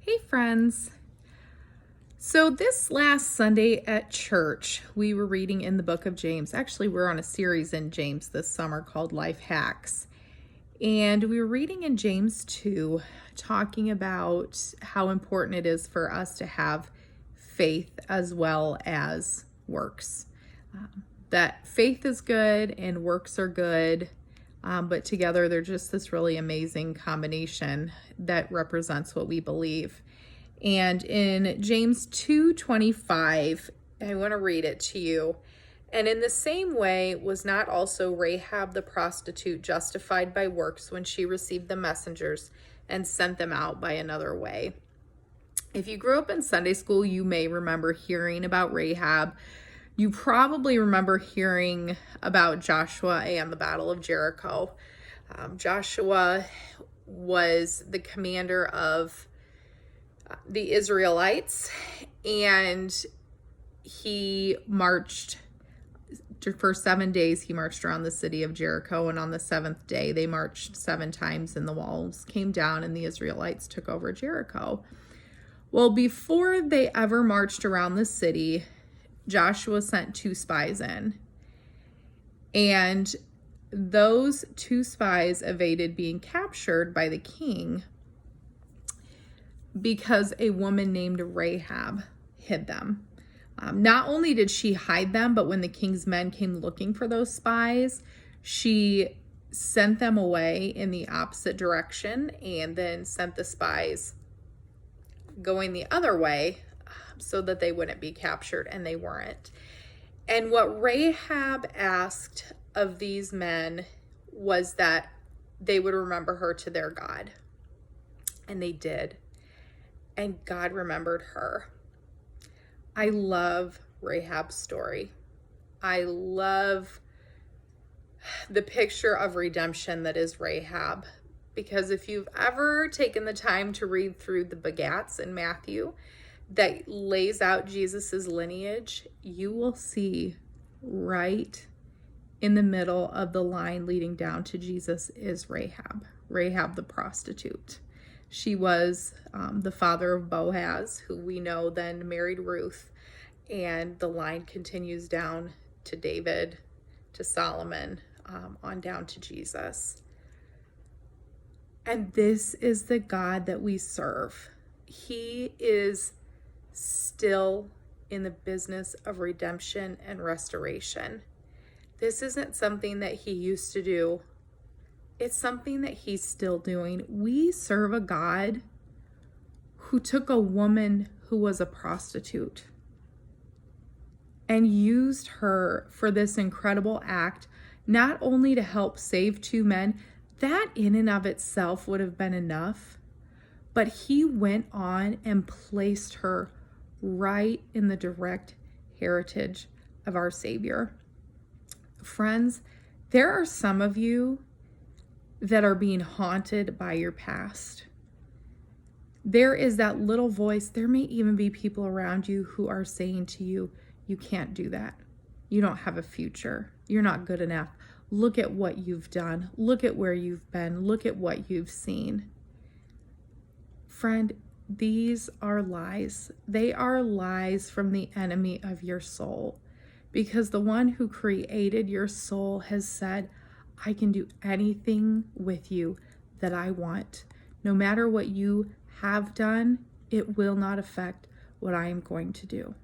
Hey friends. So this last Sunday at church, we were reading in the book of James. Actually, we're on a series in James this summer called Life Hacks. And we were reading in James 2, talking about how important it is for us to have faith as well as works. That faith is good and works are good, but together they're just this really amazing combination that represents what we believe. And in James 2:25, I want to read it to you. And in the same way, was not also Rahab the prostitute justified by works when she received the messengers and sent them out by another way? If you grew up in Sunday school, you may remember hearing about Rahab. You probably remember hearing about Joshua and the Battle of Jericho. Joshua was the commander of the Israelites, and he marched for 7 days. He marched around the city of Jericho, and on the seventh day they marched 7 times and the walls came down and the Israelites took over Jericho. Well, before they ever marched around the city, Joshua sent 2 spies in, and those 2 spies evaded being captured by the king because a woman named Rahab hid them. Not only did she hide them, but when the king's men came looking for those spies, she sent them away in the opposite direction and then sent the spies going the other way so that they wouldn't be captured, and they weren't. And what Rahab asked of these men was that they would remember her to their God. And they did. And God remembered her. I love Rahab's story. I love the picture of redemption that is Rahab. Because if you've ever taken the time to read through the begats in Matthew that lays out Jesus's lineage, you will see right in the middle of the line leading down to Jesus is Rahab the prostitute. She was the father of Boaz, who we know then married Ruth, and the line continues down to David, to Solomon, on down to Jesus. And this is the God that we serve. He is still in the business of redemption and restoration. This isn't something that he used to do. It's something that he's still doing. We serve a God who took a woman who was a prostitute and used her for this incredible act, not only to help save 2 men, that in and of itself would have been enough, but he went on and placed her right in the direct heritage of our Savior. Friends, there are some of you that are being haunted by your past. There is that little voice. There may even be people around you who are saying to you, you can't do that. You don't have a future. You're not good enough. Look at what you've done. Look at where you've been. Look at what you've seen. Friend, these are lies. They are lies from the enemy of your soul, because the one who created your soul has said, I can do anything with you that I want. No matter what you have done, it will not affect what I am going to do.